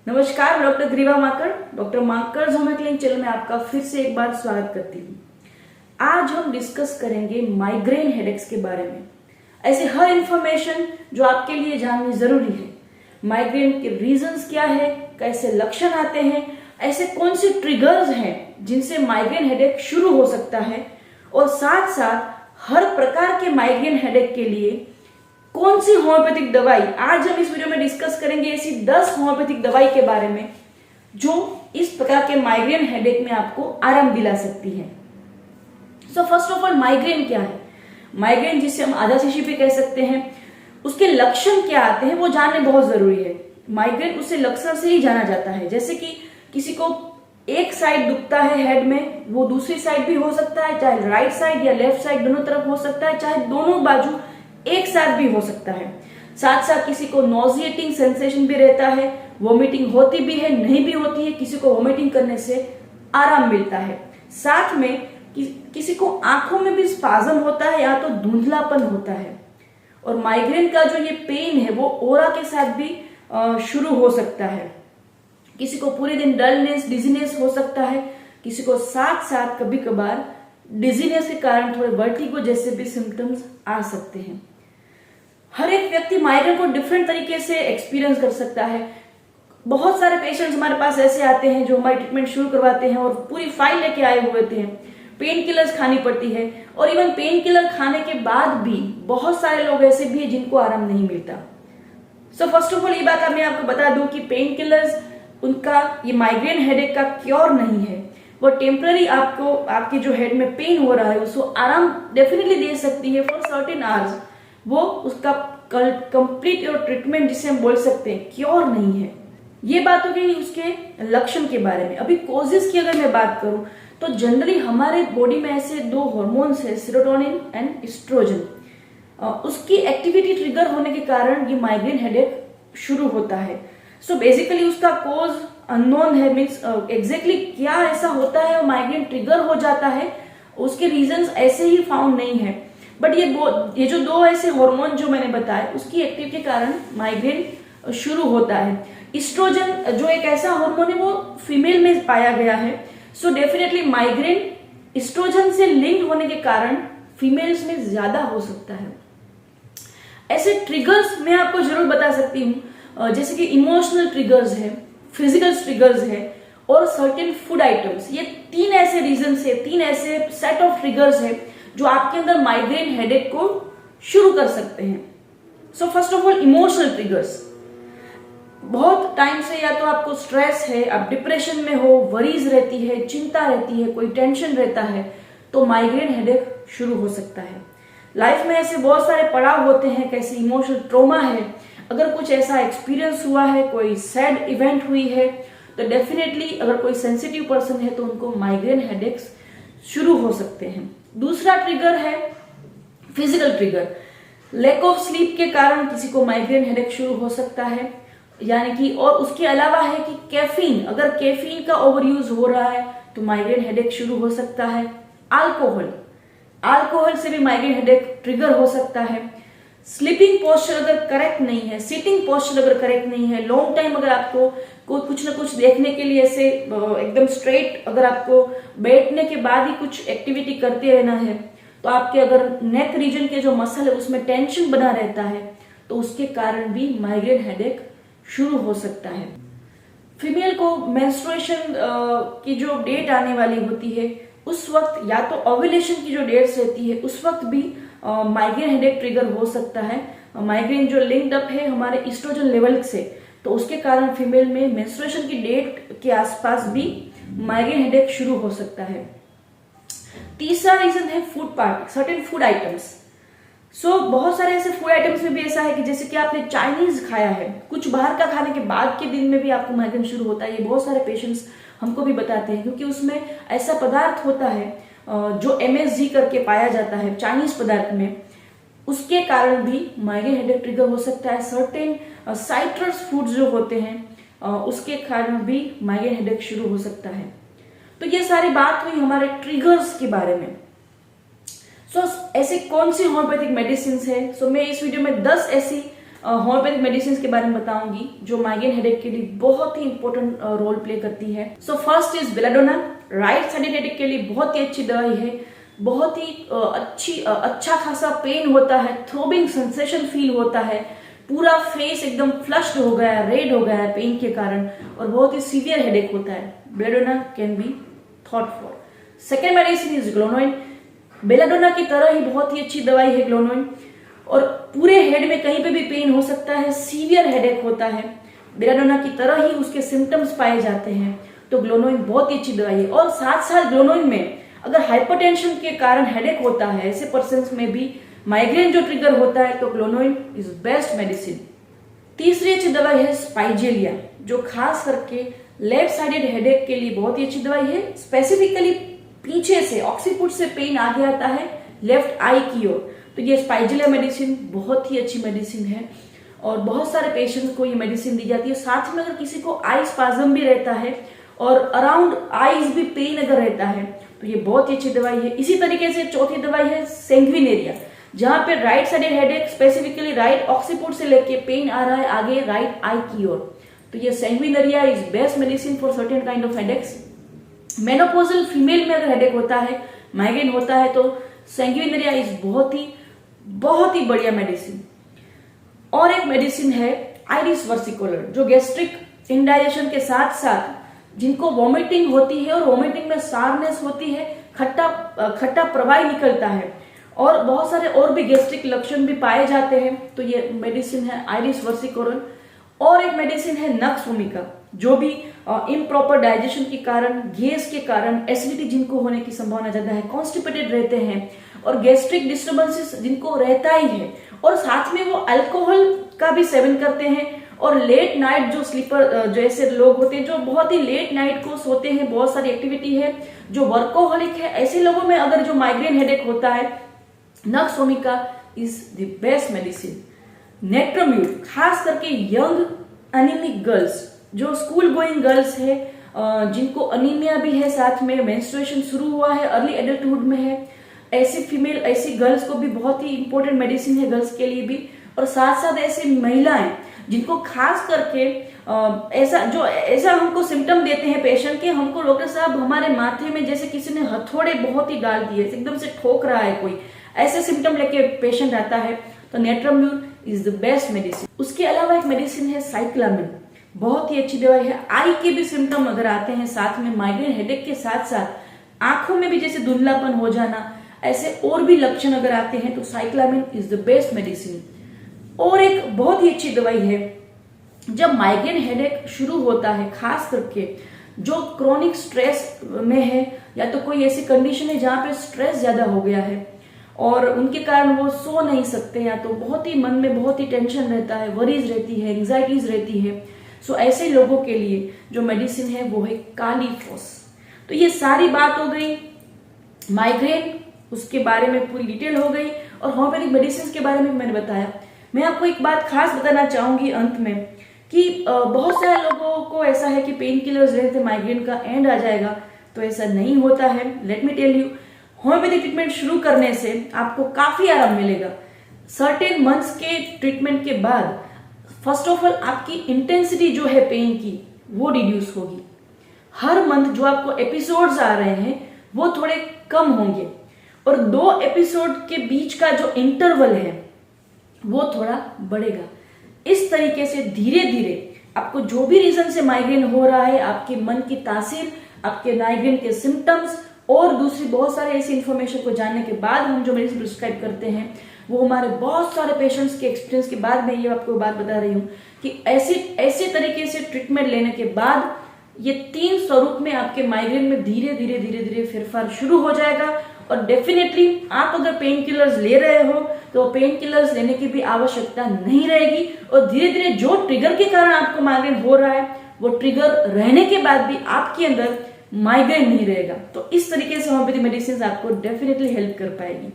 नमस्कार, डॉक्टर ग्रीवा माकड़। Doctor माकड़ homeo clinic channel में आपका फिर से एक बार स्वागत करती हूँ। आज हम डिस्कस करेंगे माइग्रेन हेडेक्स के बारे में। ऐसे हर इंफॉर्मेशन जो आपके लिए जाननी जरूरी है। माइग्रेन के रीजंस क्या है, कैसे लक्षण आते हैं, ऐसे कौन से ट्रिगर्स हैं जिनसे माइग्रेन हेडेक शुरू हो सकता है, और साथ साथ हर प्रकार के माइग्रेन हेडेक के लिए कौन सी होम्योपैथिक दवाई। आज हम इस वीडियो में डिस्कस करेंगे ऐसी 10 होम्योपैथिक दवाई के बारे में जो इस प्रकार के माइग्रेन हेडेक में आपको आराम दिला सकती है। So first of all, migraine क्या है? माइग्रेन जिसे हम आधा शीशी भी कह सकते हैं, उसके लक्षण क्या आते हैं वो जानने बहुत जरूरी है। माइग्रेन उससे लक्षण से ही जाना जाता है। जैसे कि किसी को एक साइड दुखता है हेड में, वो दूसरी साइड भी हो सकता है, चाहे राइट साइड या लेफ्ट साइड दोनों तरफ हो सकता है, चाहे दोनों बाजू एक साथ भी हो सकता है। साथ साथ किसी को नॉजिएटिंग सेंसेशन भी रहता है, वोमिटिंग होती भी है, नहीं भी होती है, किसी को वोमिटिंग करने से आराम मिलता है। साथ में किसी को आंखों में भी स्पाज्म होता है या तो धुंधलापन होता है। और माइग्रेन का जो ये पेन है वो ओरा के साथ भी शुरू हो सकता है। किसी को पूरे दिन डलनेस, डिजीनेस हो सकता है, किसी को साथ साथ कभी कभार डिजीनेस के कारण थोड़े वर्टिगो जैसे भी सिम्टम्स आ सकते हैं। हर एक व्यक्ति माइग्रेन को डिफरेंट तरीके से एक्सपीरियंस कर सकता है। बहुत सारे पेशेंट्स हमारे पास ऐसे आते हैं जो हमारी ट्रीटमेंट शुरू करवाते हैं और पूरी फाइल लेके आए हुए होते हैं। पेन किलर्स खानी पड़ती है, और इवन पेन किलर खाने के बाद भी बहुत सारे लोग ऐसे भी हैं जिनको आराम नहीं मिलता। सो फर्स्ट ऑफ ऑल, ये बात मैं आपको बता दूं कि पेन किलर्स उनका ये माइग्रेन हेडेक का क्योर नहीं है। वो टेम्पररी आपको आपके जो हेड में पेन हो रहा है उसको आराम डेफिनेटली दे सकती है फॉर सर्टेन आवर्स। वो उसका कंप्लीट और ट्रीटमेंट जिसे हम बोल सकते हैं क्योर नहीं है। ये बात हो गई उसके लक्षण के बारे में। अभी कोजेस की अगर मैं बात करूं तो जनरली हमारे बॉडी में ऐसे दो हार्मोन्स है, सेरोटोनिन एंड एस्ट्रोजन। उसकी एक्टिविटी ट्रिगर होने के कारण ये माइग्रेन हेडेक शुरू होता है। सो बेसिकली उसका कोज अननोन है, मीन्स एग्जैक्टली क्या ऐसा होता है और माइग्रेन ट्रिगर हो जाता है, उसके रीजंस ऐसे ही फाउंड नहीं है। बट ये जो दो ऐसे हार्मोन जो मैंने बताए उसकी एक्टिविटी के कारण माइग्रेन शुरू होता है। ईस्ट्रोजन जो एक ऐसा हार्मोन है वो फीमेल में पाया गया है। सो डेफिनेटली माइग्रेन ईस्ट्रोजन से लिंक होने के कारण फीमेल्स में ज्यादा हो सकता है। ऐसे ट्रिगर्स मैं आपको जरूर बता सकती हूँ, जैसे कि इमोशनल ट्रिगर्स है, फिजिकल ट्रिगर्स है और सर्टेन फूड आइटम्स। ये तीन ऐसे रीजंस है, तीन ऐसे सेट ऑफ ट्रिगर्स है जो आपके अंदर माइग्रेन हेडेक को शुरू कर सकते हैं। So first of all, emotional triggers. बहुत टाइम से या तो आपको स्ट्रेस है, आप डिप्रेशन में हो, वरीज रहती है, चिंता रहती है, कोई टेंशन रहता है, तो माइग्रेन हेडेक शुरू हो सकता है। लाइफ में ऐसे बहुत सारे पड़ाव होते हैं, कैसे इमोशनल ट्रॉमा है, अगर कुछ ऐसा एक्सपीरियंस हुआ है, कोई सैड इवेंट हुई है, तो डेफिनेटली अगर कोई सेंसिटिव पर्सन है तो उनको माइग्रेन हेडेक्स शुरू हो सकते हैं। दूसरा ट्रिगर है physical trigger. Lack of sleep के कारण किसी को माइग्रेन हेडेक शुरू हो सकता है, यानी कि, और उसके अलावा है कि कैफीन, अगर कैफीन का ओवर यूज हो रहा है तो माइग्रेन हेडेक शुरू हो सकता है। अल्कोहल से भी माइग्रेन हेडेक ट्रिगर हो सकता है। स्लीपिंग पोस्चर अगर करेक्ट नहीं है, सिटिंग पोस्चर अगर करेक्ट नहीं है, लॉन्ग टाइम अगर आपको कुछ ना कुछ देखने के लिए ऐसे एकदम स्ट्रेट अगर आपको बैठने के बाद ही कुछ एक्टिविटी करते रहना है, तो आपके अगर नेक रीजन के जो मसल है उसमें टेंशन बना रहता है, तो उसके कारण भी माइग्रेन हेडेक शुरू हो सकता है। फीमेल को मेंस्ट्रुएशन की जो डेट आने वाली होती है उस वक्त, या तो ओव्यूलेशन की जो डेट्स रहती है उस वक्त भी माइग्रेन हेडेक ट्रिगर हो सकता है। माइग्रेन जो लिंक्ड अप है हमारे ईस्ट्रोजन लेवल से, तो उसके कारण फीमेल में मेंस्ट्रुएशन की डेट के आसपास भी माइग्रेन हेडेक शुरू हो सकता है। तीसरा रीजन है food part, certain food items. So बहुत सारे ऐसे फूड आइटम्स में भी ऐसा है कि जैसे कि आपने चाइनीज खाया है, कुछ बाहर का खाने के बाद के दिन में भी आपको माइग्रेन शुरू होता है। ये बहुत सारे पेशेंट्स हमको भी बताते हैं, क्योंकि उसमें ऐसा पदार्थ होता है जो MSG करके पाया जाता है चाइनीज पदार्थ में, उसके कारण भी माइग्रेन हेडेक ट्रिगर हो सकता है। सर्टेन साइट्रस फूड्स जो होते हैं उसके कारण भी माइग्रेन हेडेक शुरू हो सकता है। तो ये सारी बात हुई हमारे ट्रिगर्स के बारे में। सो ऐसे कौन सी होम्योपैथिक मेडिसिन है? सो मैं इस वीडियो में 10 ऐसी होम्योपैथिक मेडिसिन के बारे में बताऊंगी जो माइग्रेन हेडेक के लिए बहुत ही इंपॉर्टेंट रोल प्ले करती है। So first is belladonna. Right sided headache के लिए बहुत ही अच्छी दवाई है। बहुत ही अच्छा खासा पेन होता है, थ्रोबिंग सेंसेशन फील होता है, पूरा फेस एकदम फ्लश्ड हो गया है, रेड हो गया है पेन के कारण, और बहुत ही सीवियर हेडेक होता है। Belladonna can be thought for. Second medicine is glonoine. Belladonna की तरह ही बहुत ही अच्छी दवाई है ग्लोनोइन, और पूरे हेड में कहीं पे भी पेन हो सकता है, सीवियर हेडेक होता है, बेलाडोना की तरह ही उसके सिम्टम्स पाए जाते हैं, तो ग्लोनोइन बहुत ही अच्छी दवाई है। और साथ साथ ग्लोनोइन में अगर हाइपरटेंशन के कारण हेडेक होता है, ऐसे पर्सन में भी माइग्रेन जो ट्रिगर होता है, तो ग्लोनोइन इज बेस्ट मेडिसिन। तीसरी अच्छी दवाई है स्पाइजेलिया, जो खास करके लेफ्ट साइडेड हेडेक के लिए बहुत ही अच्छी दवाई है। स्पेसिफिकली पीछे से ऑक्सीपुट से पेन आगे आता है लेफ्ट आई की ओर, तो ये स्पाइजेलिया मेडिसिन बहुत ही अच्छी मेडिसिन है और बहुत सारे पेशेंट्स को ये मेडिसिन दी जाती है। साथ में अगर किसी को आई स्पाज्म भी रहता है और अराउंड आईज भी पेन अगर रहता है, तो ये बहुत ही अच्छी दवाई है। इसी तरीके से चौथी दवाई है सैंग्विनेरिया, जहां पे right sided headache specifically right occiput से लेके पेन आ रहा है आगे राइट आई की ओर, तो ये sanguinaria is best medicine for certain kind of headaches. Menopausal female में अगर हेडेक होता है, माइग्रेन होता है, तो सैंग्विनेरिया इज बहुत ही बढ़िया मेडिसिन। और एक मेडिसिन है आइरिस वर्सिकोलर, जो गैस्ट्रिक इंडाइजेशन के साथ साथ जिनको वॉमिटिंग होती है और वॉमिटिंग में सारनेस होती है, खट्टा प्रवाह निकलता है और बहुत सारे और भी गैस्ट्रिक लक्षण भी पाए जाते हैं, तो ये मेडिसिन है आइरिस वर्सिकोलर। और एक मेडिसिन है नक्स वोमिका, जो भी इम्प्रॉपर डाइजेशन के कारण, गैस के कारण, एसिडिटी जिनको होने की संभावना ज्यादा है, कॉन्स्टिपेटेड रहते हैं और गैस्ट्रिक डिस्टर्बेंसेस जिनको रहता ही है, और साथ में वो अल्कोहल का भी सेवन करते हैं, और लेट नाइट जो स्लीपर जैसे लोग होते हैं जो बहुत ही लेट नाइट को सोते हैं, बहुत सारी एक्टिविटी है, जो वर्कोहलिक है, ऐसे लोगों में अगर जो माइग्रेन हेडेक होता है, nux vomica is the best medicine. Natrum mur खास करके यंग एनीमिक गर्ल्स, जो स्कूल गोइंग गर्ल्स है, जिनको अनीमिया भी है, साथ में मेंस्ट्रुएशन शुरू हुआ है, अर्ली एडल्टहुड में है, ऐसी गर्ल्स को भी बहुत ही इंपॉर्टेंट मेडिसिन है गर्ल्स के लिए भी। और साथ साथ ऐसी महिलाएं जिनको खास करके ऐसा हमको सिम्टम देते हैं पेशेंट के, हमको डॉक्टर साहब हमारे माथे में जैसे किसी ने हथौड़े बहुत ही डाल दिए, एकदम से ठोक रहा है कोई, ऐसे सिम्टम लेके पेशेंट आता है, तो नेट्रोम्यूल इज द बेस्ट मेडिसिन। उसके अलावा एक मेडिसिन है साइक्लामिन, बहुत ही अच्छी दवाई है। आई के भी सिम्टम अगर आते हैं, साथ में माइग्रेन हेडेक के साथ साथ आंखों में भी जैसे धुंधलापन हो जाना, ऐसे और भी लक्षण अगर आते हैं, तो साइक्लामिन इज द बेस्ट मेडिसिन। और एक बहुत ही अच्छी दवाई है जब माइग्रेन हेडेक शुरू होता है, खास करके जो क्रोनिक स्ट्रेस में है, या तो कोई ऐसी कंडीशन है जहां पे स्ट्रेस ज्यादा हो गया है और उनके कारण वो सो नहीं सकते, या तो बहुत ही मन में बहुत ही टेंशन रहता है, वरीज रहती है, एंग्जाइटीज रहती है, सो ऐसे लोगों के लिए जो मेडिसिन है वो है कालीफॉस। तो ये सारी बात हो गई माइग्रेन, उसके बारे में पूरी डिटेल हो गई, और होम्योपैथिक मेडिसिन के बारे में मैंने बताया। मैं आपको एक बात खास बताना चाहूंगी अंत में कि बहुत सारे लोगों को ऐसा है कि पेन किलर्स लेते माइग्रेन का एंड आ जाएगा, तो ऐसा नहीं होता है। Let me tell you, homeopathic treatment शुरू करने से आपको काफी आराम मिलेगा। सर्टेन मंथ्स के ट्रीटमेंट के बाद फर्स्ट ऑफ ऑल आपकी इंटेंसिटी जो है पेन की वो रिड्यूस होगी। हर मंथ जो आपको एपिसोड्स आ रहे हैं वो थोड़े कम होंगे, और 2 एपिसोड के बीच का जो इंटरवल है वो थोड़ा बढ़ेगा। इस तरीके से धीरे धीरे आपको जो भी रीजन से माइग्रेन हो रहा है, आपके मन की तासीर, आपके माइग्रेन के सिम्टम्स और दूसरी बहुत सारे ऐसी इंफॉर्मेशन को जानने के बाद हम जो मेडिसिन प्रिस्क्राइब करते हैं, वो हमारे बहुत सारे पेशेंट्स के एक्सपीरियंस के बाद मैं ये आपको बात बता रही हूँ कि ऐसे तरीके से ट्रीटमेंट लेने के बाद ये 3 स्वरूप में आपके माइग्रेन में धीरे धीरे फेरफार शुरू हो जाएगा। और डेफिनेटली आप अगर पेन किलर्स ले रहे हो तो पेन किलर्स लेने की भी आवश्यकता नहीं रहेगी, और धीरे धीरे जो ट्रिगर के कारण आपको माइग्रेन हो रहा है वो ट्रिगर रहने के बाद भी आपके अंदर माइग्रेन नहीं रहेगा। तो इस तरीके से होम्योपैथी मेडिसिन आपको डेफिनेटली हेल्प कर पाएगी।